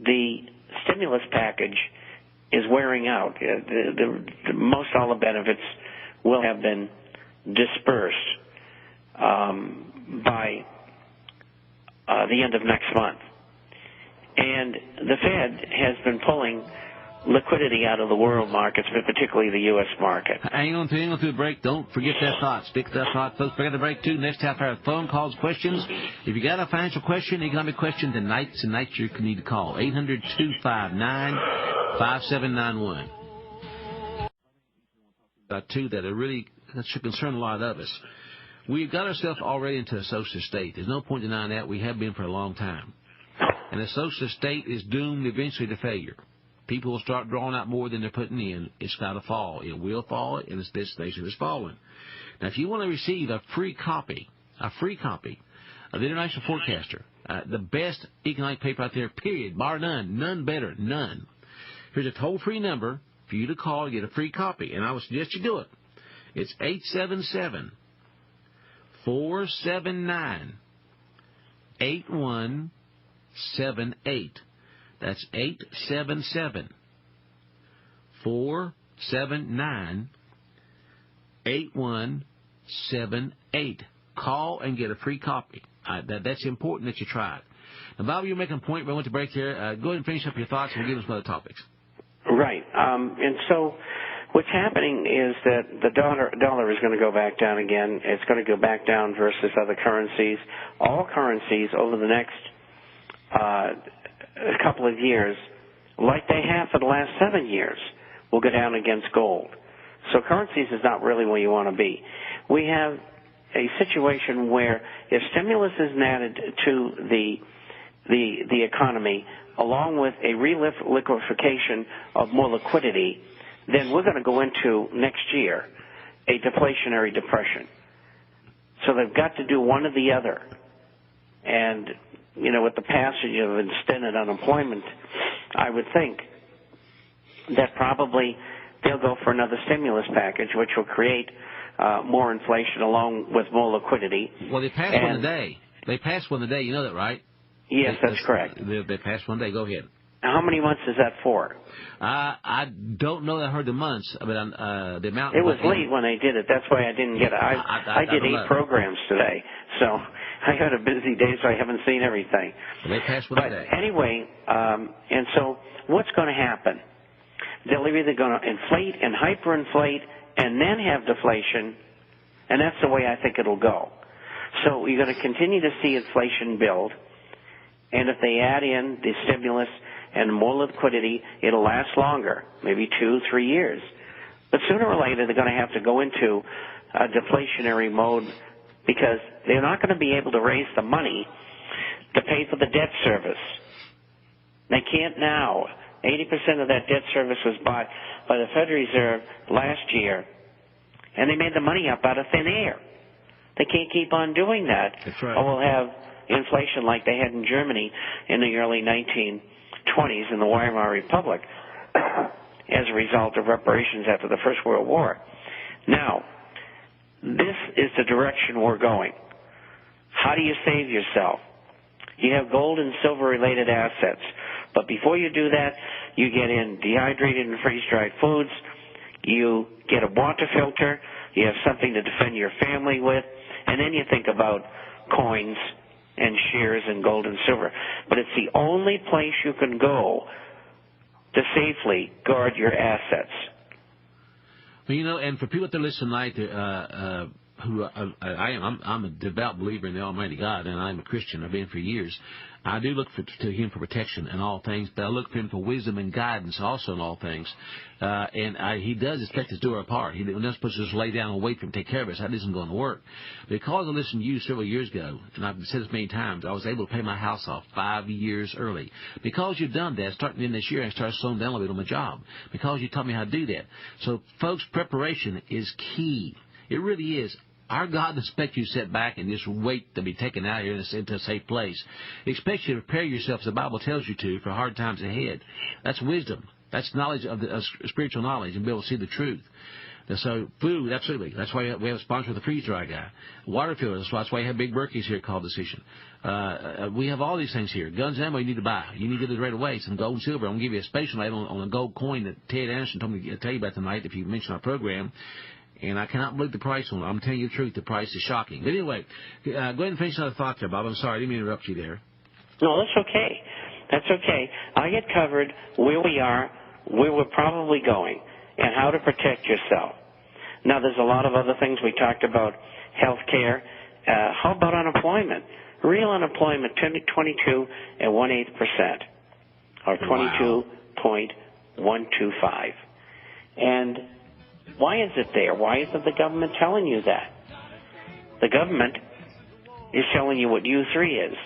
the stimulus package is wearing out. Most all the benefits will have been dispersed by the end of next month. And the Fed has been pulling liquidity out of the world markets, but particularly the U.S. market. Hang on through the break. Don't forget that thought. Stick to that thought, folks. We're going to break, too. Next half hour, phone calls, questions. If you got a financial question, economic question, tonight's the night you need to call. 800-259-5791. Two that should concern a lot of us. We've got ourselves already into a socialist state. There's no point denying that. We have been for a long time. And the socialist state is doomed eventually to failure. People will start drawing out more than they're putting in. It's got to fall. It will fall, and this nation is falling. Now, if you want to receive a free copy of the International Forecaster, the best economic paper out there, period, bar none, none better, none. Here's a toll-free number for you to call and get a free copy, and I would suggest you do it. It's 877-479-8178. That's 877-479-8178. Call and get a free copy. That's important that you try it. Now, Bob, you're making a point. We went to break here. Go ahead and finish up your thoughts and give us some other topics. Right. And so what's happening is that the dollar is going to go back down again. It's going to go back down versus other currencies. All currencies over the next a couple of years, like they have for the last 7 years, will go down against gold. So currencies is not really where you want to be. We have a situation where if stimulus is added to the economy, along with a reliquefaction of more liquidity, then we're going to go into next year a deflationary depression. So they've got to do one or the other. And with the passage of extended unemployment, I would think that probably they'll go for another stimulus package, which will create more inflation along with more liquidity. Well, they passed one today. They passed one today. You know that, right? Yes, that's correct. They passed one today. Go ahead. How many months is that for? I don't know that I heard the months, but the amount. It was late when they did it. That's why I didn't get it. I did 8 programs today, so I had a busy day, so I haven't seen everything. Well, they passed one today. Anyway, and so what's going to happen? They're either going to inflate and hyperinflate and then have deflation, and that's the way I think it'll go. So you're going to continue to see inflation build, and if they add in the stimulus and more liquidity, it'll last longer, maybe 2-3 years. But sooner or later, they're going to have to go into a deflationary mode because they're not going to be able to raise the money to pay for the debt service. They can't now. 80% of that debt service was bought by the Federal Reserve last year, and they made the money up out of thin air. They can't keep on doing that. That's right. Or we'll have inflation like they had in Germany in the early 1920s in the Weimar Republic as a result of reparations after the First World War. Now, this is the direction we're going. How do you save yourself? You have gold and silver-related assets. But before you do that, you get in dehydrated and freeze-dried foods. You get a water filter. You have something to defend your family with. And then you think about coins and shares in gold and silver. But it's the only place you can go to safely guard your assets. Well, and for people that listen tonight, I'm a devout believer in the Almighty God, and I'm a Christian. I've been for years. I do look to Him for protection in all things, but I look for Him for wisdom and guidance also in all things. He does expect us to do our part. He doesn't supposed to just lay down and wait for Him to take care of us. That isn't going to work. Because I listened to you several years ago, and I've said this many times, I was able to pay my house off 5 years early. Because you've done that, starting in this year, I started slowing down a little bit on my job. Because you taught me how to do that. So, folks, preparation is key. It really is. Our God doesn't expect you to sit back and just wait to be taken out here into a safe place. He expects you to prepare yourself, as the Bible tells you to, for hard times ahead. That's wisdom. That's knowledge of spiritual knowledge and be able to see the truth. So food, absolutely. That's why we have a sponsor with the freeze dry guy. Water filters, that's why we have Big Berkey's here called Decision. We have all these things here. Guns and ammo you need to buy. You need to get it right away. Some gold and silver. I'm going to give you a special rate on a gold coin that Ted Anderson told me to tell you about tonight if you mention our program. And I cannot believe the price on it. I'm telling you the truth. The price is shocking. But anyway, go ahead and finish another thought there, Bob. I'm sorry. I didn't mean to interrupt you there. No, that's okay. That's okay. I get covered where we are, where we're probably going, and how to protect yourself. Now, there's a lot of other things. We talked about health care. How about unemployment? Real unemployment, 22 and 1/8%, or 22.125. And why is it there? Why isn't the government telling you that? The government is telling you what U3 is.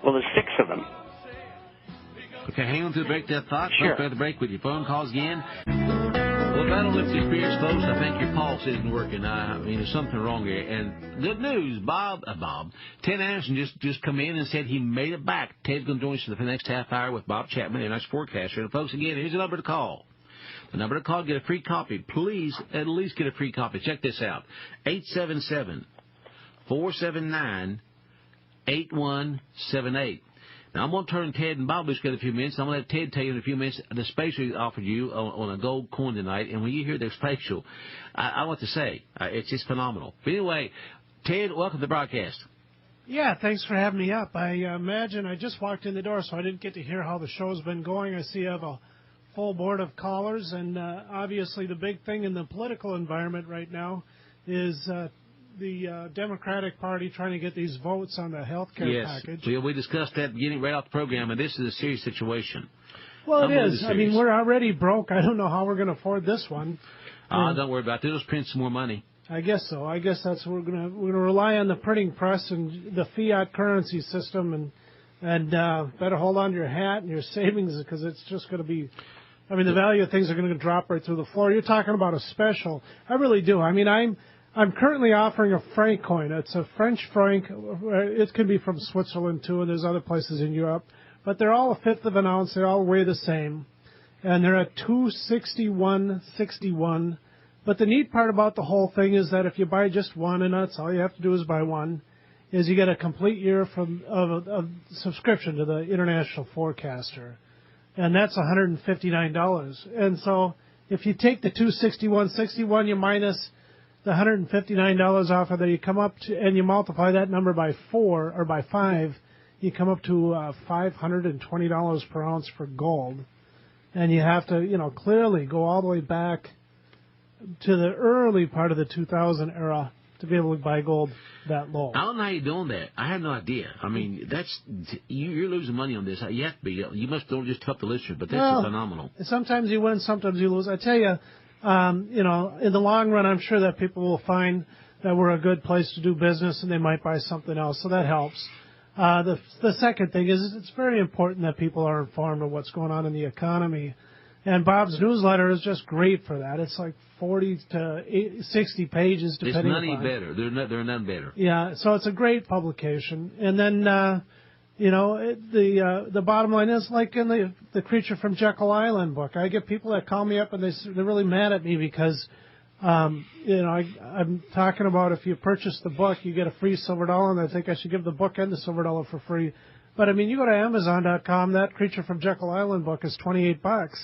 Well, there's 6 of them. Okay, hang on to the break that thought. Sure. After the break with your phone calls again. Well, that'll lift your spirits, folks. I think your pulse isn't working. I mean, there's something wrong here. And good news, Ted Anderson just come in and said he made it back. Ted's going to join us for the next half hour with Bob Chapman, and our forecaster. And folks, again, here's the number to call. The number to call, get a free copy. Please, at least get a free copy. Check this out. 877-479-8178. Now, I'm going to turn Ted and Bob loose in a few minutes. I'm going to let Ted tell you in a few minutes the special he offered you on a gold coin tonight. And when you hear the special, I want to say, it's just phenomenal. But anyway, Ted, welcome to the broadcast. Yeah, thanks for having me up. I imagine I just walked in the door, so I didn't get to hear how the show's been going. I see you have a full board of callers, and obviously the big thing in the political environment right now is the Democratic Party trying to get these votes on the health care package. Yes, we discussed that beginning right off the program, and this is a serious situation. Well, it is. I mean, we're already broke. I don't know how we're going to afford this one. Don't worry about it. They'll just print some more money. I guess so. I guess that's what we're going to rely on, the printing press and the fiat currency system, and better hold on to your hat and your savings, because it's just going to be. I mean, the value of things are going to drop right through the floor. You're talking about a special. I really do. I mean, I'm currently offering a franc coin. It's a French franc. It can be from Switzerland, too, and there's other places in Europe. But they're all 1/5 of an ounce. They all weigh the same. And they're at $261.61. But the neat part about the whole thing is that if you buy just one, and that's all you have to do is buy one, is you get a complete year of subscription to the International Forecaster. And that's $159. And so if you take the $261.61, you minus the $159 off of there, you come up to, and you multiply that number by 4 or by 5, you come up to $520 per ounce for gold. And you have to, clearly go all the way back to the early part of the 2000 era to be able to buy gold that low. I don't know how you're doing that. I have no idea. I mean, you're losing money on this. You have to be. You must don't just help the listeners, but that's phenomenal. Sometimes you win, sometimes you lose. I tell you, in the long run, I'm sure that people will find that we're a good place to do business, and they might buy something else, so that helps. The second thing is it's very important that people are informed of what's going on in the economy. And Bob's newsletter is just great for that. It's like 40 to 60 pages, depending on. It's none better. They're none better. Yeah, so it's a great publication. And then, the bottom line is, like in the Creature from Jekyll Island book, I get people that call me up and they're really mad at me because, I'm talking about if you purchase the book, you get a free silver dollar, and I think I should give the book and the silver dollar for free. But I mean, you go to Amazon.com, that Creature from Jekyll Island book is $28.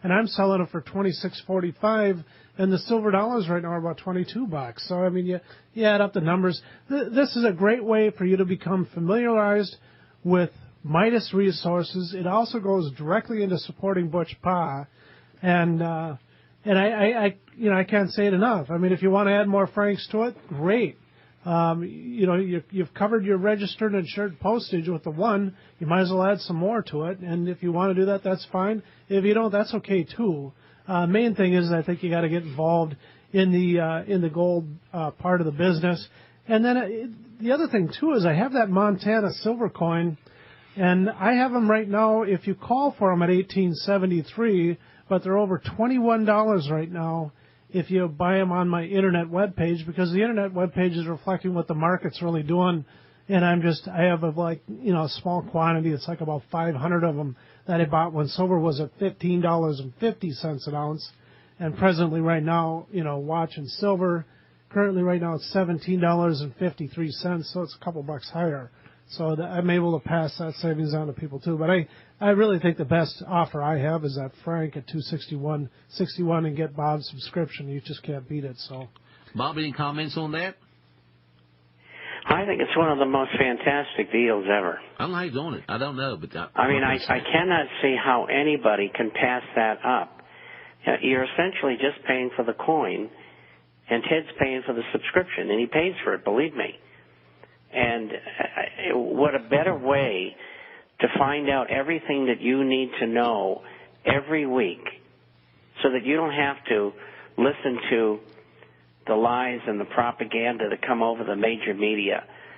And I'm selling it for $26.45, and the silver dollars right now are about $22. So I mean, you add up the numbers. This is a great way for you to become familiarized with Midas resources. It also goes directly into supporting Butch Pa, and I can't say it enough. I mean, if you want to add more francs to it, great. You've covered your registered and insured postage with the one. You might as well add some more to it. And if you want to do that, that's fine. If you don't, that's okay too. Main thing is, I think you got to get involved in the gold part of the business. And then the other thing too is I have that Montana silver coin, and I have them right now. If you call for them at 1873, but they're over $21 right now if you buy them on my internet webpage, because the internet webpage is reflecting what the market's really doing. And I have a small quantity. It's like about 500 of them that I bought when silver was at $15.50 an ounce. And presently, right now, watch and silver, currently right now it's $17.53, so it's a couple bucks higher. So I'm able to pass that savings on to people too. But I really think the best offer I have is that Frank at $261.61 and get Bob's subscription. You just can't beat it. So, Bob, any comments on that? I think it's one of the most fantastic deals ever. I don't know how he's doing it. I don't know, but I cannot see how anybody can pass that up. You're essentially just paying for the coin, and Ted's paying for the subscription, and he pays for it, believe me. And what a better way to find out everything that you need to know every week so that you don't have to listen to the lies and the propaganda that come over the major media.